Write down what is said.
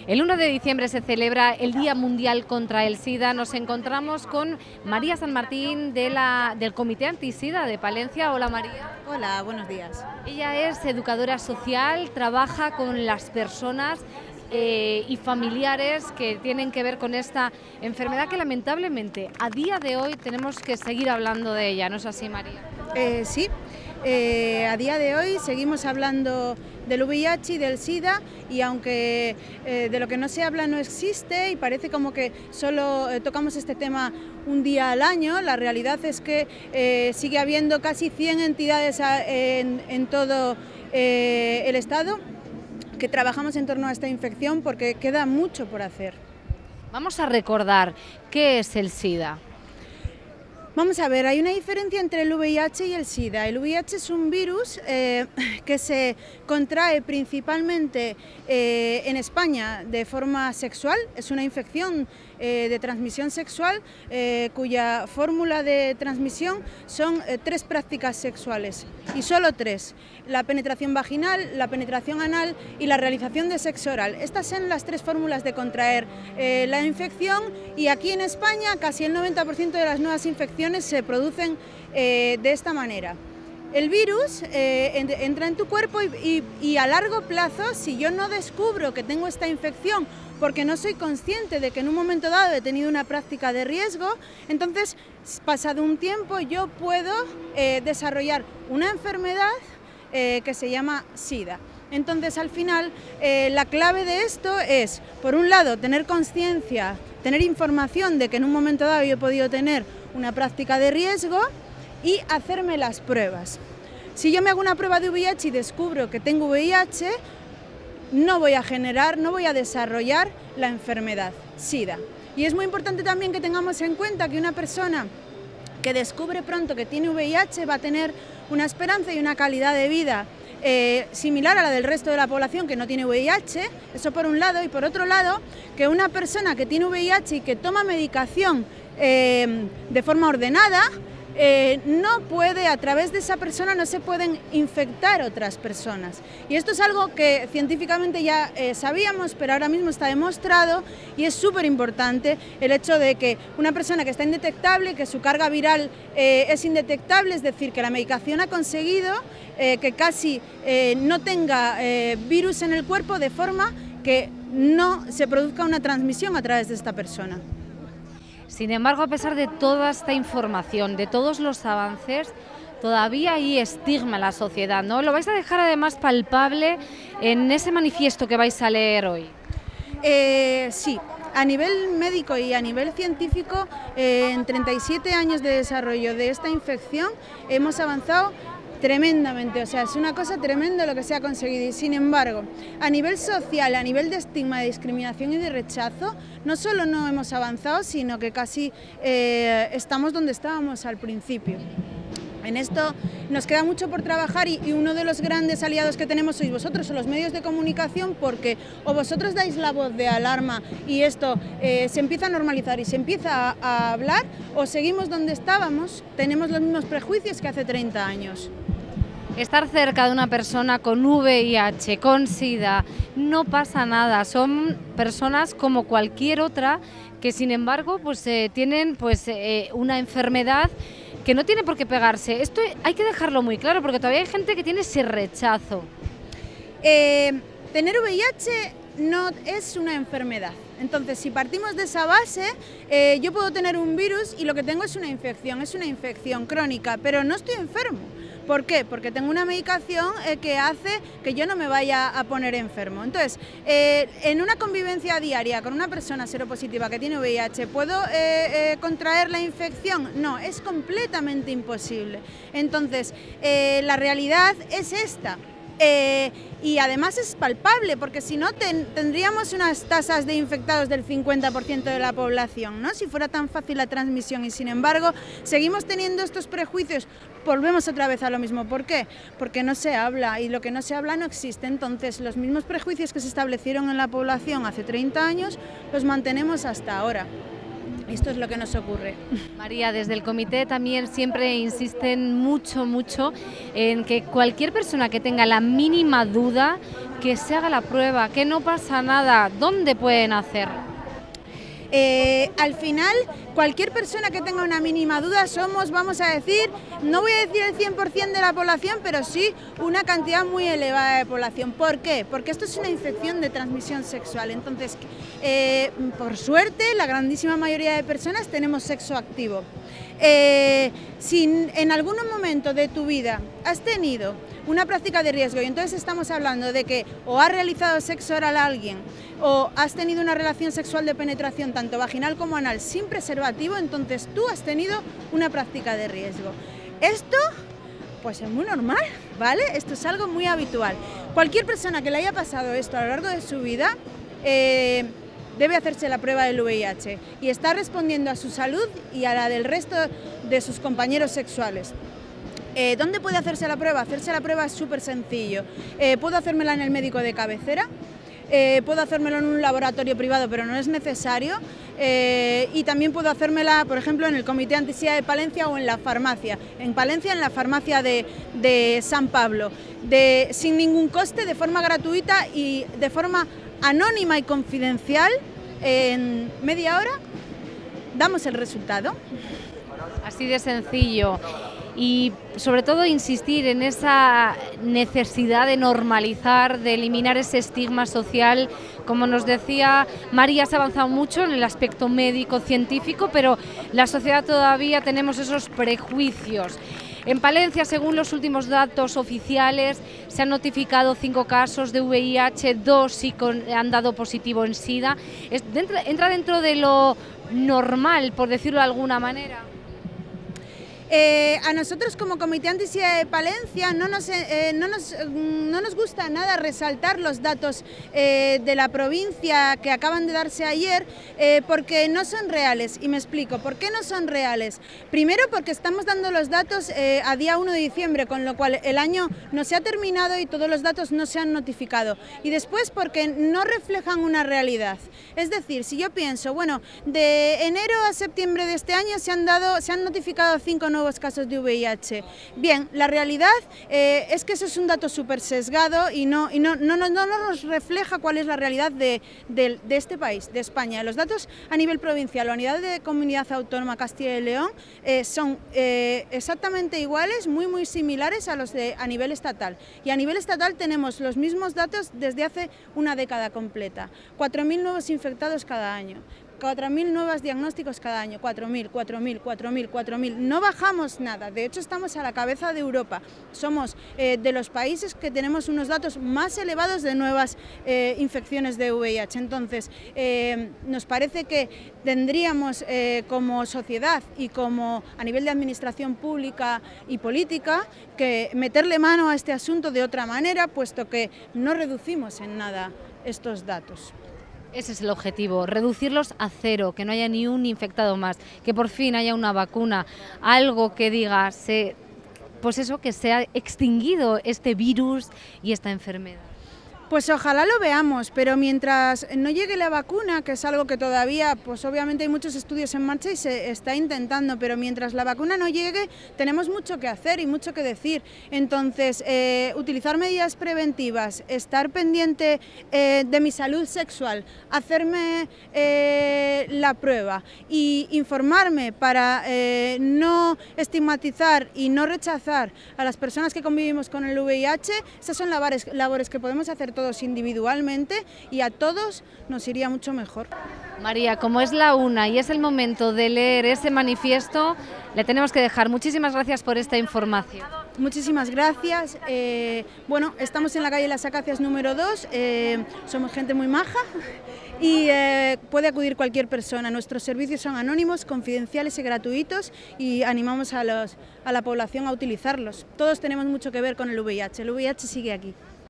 El 1 de diciembre se celebra el Día Mundial contra el SIDA. Nos encontramos con María San Martín del Comité Antisida de Palencia. Hola María. Hola, buenos días. Ella es educadora social, trabaja con las personas y familiares que tienen que ver con esta enfermedad que lamentablemente a día de hoy tenemos que seguir hablando de ella, ¿no es así, María? Sí, a día de hoy seguimos hablando del VIH y del SIDA, y aunque de lo que no se habla no existe y parece como que solo tocamos este tema un día al año, la realidad es que sigue habiendo casi 100 entidades en todo el Estado que trabajamos en torno a esta infección, porque queda mucho por hacer. Vamos a recordar qué es el SIDA. Vamos a ver, hay una diferencia entre el VIH y el SIDA. El VIH es un virus que se contrae principalmente en España de forma sexual. Es una infección de transmisión sexual cuya fórmula de transmisión son 3 prácticas sexuales, y solo 3: la penetración vaginal, la penetración anal y la realización de sexo oral. Estas son las 3 fórmulas de contraer la infección, y aquí en España casi el 90% de las nuevas infecciones se producen de esta manera. El virus entra en tu cuerpo y a largo plazo, si yo no descubro que tengo esta infección porque no soy consciente de que en un momento dado he tenido una práctica de riesgo, entonces, pasado un tiempo, yo puedo desarrollar una enfermedad que se llama SIDA. Entonces, al final, la clave de esto es, por un lado, tener conciencia, tener información de que en un momento dado yo he podido tener una práctica de riesgo, y hacerme las pruebas. Si yo me hago una prueba de VIH y descubro que tengo VIH, no voy a desarrollar la enfermedad SIDA. Y es muy importante también que tengamos en cuenta que una persona que descubre pronto que tiene VIH va a tener una esperanza y una calidad de vida similar a la del resto de la población que no tiene VIH, eso por un lado, y por otro lado, que una persona que tiene VIH y que toma medicación de forma ordenada, no puede, a través de esa persona no se pueden infectar otras personas. Y esto es algo que científicamente ya sabíamos, pero ahora mismo está demostrado, y es súper importante el hecho de que una persona que está indetectable, que su carga viral es indetectable, es decir, que la medicación ha conseguido que casi no tenga virus en el cuerpo, de forma que no se produzca una transmisión a través de esta persona. Sin embargo, a pesar de toda esta información, de todos los avances, todavía hay estigma en la sociedad, ¿no? Lo vais a dejar además palpable en ese manifiesto que vais a leer hoy. Sí, a nivel médico y a nivel científico, en 37 años de desarrollo de esta infección hemos avanzado tremendamente, o sea, es una cosa tremenda lo que se ha conseguido, y sin embargo, a nivel social, a nivel de estigma, de discriminación y de rechazo, no solo no hemos avanzado, sino que casi estamos donde estábamos al principio. En esto nos queda mucho por trabajar, y uno de los grandes aliados que tenemos sois vosotros, o los medios de comunicación, porque o vosotros dais la voz de alarma y esto se empieza a normalizar y se empieza a hablar, o seguimos donde estábamos, tenemos los mismos prejuicios que hace 30 años. Estar cerca de una persona con VIH, con SIDA, no pasa nada, son personas como cualquier otra que sin embargo pues, tienen una enfermedad que no tiene por qué pegarse. Esto hay que dejarlo muy claro, porque todavía hay gente que tiene ese rechazo. Tener VIH no es una enfermedad. Entonces, si partimos de esa base, yo puedo tener un virus y lo que tengo es una infección crónica, pero no estoy enfermo. ¿Por qué? Porque tengo una medicación que hace que yo no me vaya a poner enfermo. Entonces, en una convivencia diaria con una persona seropositiva que tiene VIH, ¿puedo contraer la infección? No, es completamente imposible. Entonces, la realidad es esta. Y además es palpable, porque si no tendríamos unas tasas de infectados del 50% de la población, ¿no? Si fuera tan fácil la transmisión, y sin embargo seguimos teniendo estos prejuicios. Volvemos otra vez a lo mismo. ¿Por qué? Porque no se habla, y lo que no se habla no existe. Entonces, los mismos prejuicios que se establecieron en la población hace 30 años los mantenemos hasta ahora. Esto es lo que nos ocurre. María, desde el comité también siempre insisten mucho en que cualquier persona que tenga la mínima duda, que se haga la prueba, que no pasa nada. ¿Dónde pueden hacer? Al final, cualquier persona que tenga una mínima duda somos, vamos a decir, no voy a decir el 100% de la población, pero sí una cantidad muy elevada de población. ¿Por qué? Porque esto es una infección de transmisión sexual. Entonces, por suerte, la grandísima mayoría de personas tenemos sexo activo. Si en algún momento de tu vida has tenido una práctica de riesgo, y entonces estamos hablando de que o has realizado sexo oral a alguien o has tenido una relación sexual de penetración tanto vaginal como anal sin preservativo, entonces tú has tenido una práctica de riesgo. Esto pues es muy normal, ¿vale? Esto es algo muy habitual. Cualquier persona que le haya pasado esto a lo largo de su vida debe hacerse la prueba del VIH y está respondiendo a su salud y a la del resto de sus compañeros sexuales. ¿Dónde puede hacerse la prueba? Hacerse la prueba es súper sencillo. Puedo hacérmela en el médico de cabecera, puedo hacérmelo en un laboratorio privado, pero no es necesario, y también puedo hacérmela, por ejemplo, en el Comité Antisida de Palencia o en la farmacia. En Palencia, en la farmacia de San Pablo, sin ningún coste, de forma gratuita y de forma anónima y confidencial. En media hora damos el resultado. Así de sencillo. Y sobre todo insistir en esa necesidad de normalizar, de eliminar ese estigma social. Como nos decía María, se ha avanzado mucho en el aspecto médico, científico, pero la sociedad todavía tenemos esos prejuicios. En Palencia, según los últimos datos oficiales, se han notificado 5 casos de VIH, 2 sí han dado positivo en SIDA. ¿Entra dentro de lo normal, por decirlo de alguna manera? A nosotros como Comité Antisida de Palencia no nos gusta nada resaltar los datos de la provincia que acaban de darse ayer, porque no son reales, y me explico. ¿Por qué no son reales? Primero porque estamos dando los datos a día 1 de diciembre, con lo cual el año no se ha terminado y todos los datos no se han notificado. Y después porque no reflejan una realidad. Es decir, si yo pienso, bueno, de enero a septiembre de este año se han notificado 5 nuevos casos de VIH. Bien, la realidad es que eso es un dato súper sesgado y no nos refleja cuál es la realidad de este país, de España. Los datos a nivel provincial o a nivel de Comunidad Autónoma Castilla y León son exactamente iguales, muy similares a los a nivel estatal. Y a nivel estatal tenemos los mismos datos desde hace una década completa. 4.000 nuevos infectados cada año. 4.000 nuevos diagnósticos cada año, 4.000. No bajamos nada, de hecho estamos a la cabeza de Europa. Somos de los países que tenemos unos datos más elevados de nuevas infecciones de VIH. Entonces, nos parece que tendríamos como sociedad y como a nivel de administración pública y política que meterle mano a este asunto de otra manera, puesto que no reducimos en nada estos datos. Ese es el objetivo, reducirlos a cero, que no haya ni un infectado más, que por fin haya una vacuna, algo que diga, pues eso, que se ha extinguido este virus y esta enfermedad. Pues ojalá lo veamos, pero mientras no llegue la vacuna, que es algo que todavía, pues obviamente hay muchos estudios en marcha y se está intentando, pero mientras la vacuna no llegue tenemos mucho que hacer y mucho que decir. Entonces, utilizar medidas preventivas, estar pendiente de mi salud sexual, hacerme la prueba y informarme para no estigmatizar y no rechazar a las personas que convivimos con el VIH, esas son labores que podemos hacer todos individualmente y a todos nos iría mucho mejor. María, como es la 1 y es el momento de leer ese manifiesto, le tenemos que dejar. Muchísimas gracias por esta información. Muchísimas gracias. Bueno, estamos en la calle Las Acacias número 2, somos gente muy maja y puede acudir cualquier persona. Nuestros servicios son anónimos, confidenciales y gratuitos y animamos a la población a utilizarlos. Todos tenemos mucho que ver con el VIH sigue aquí.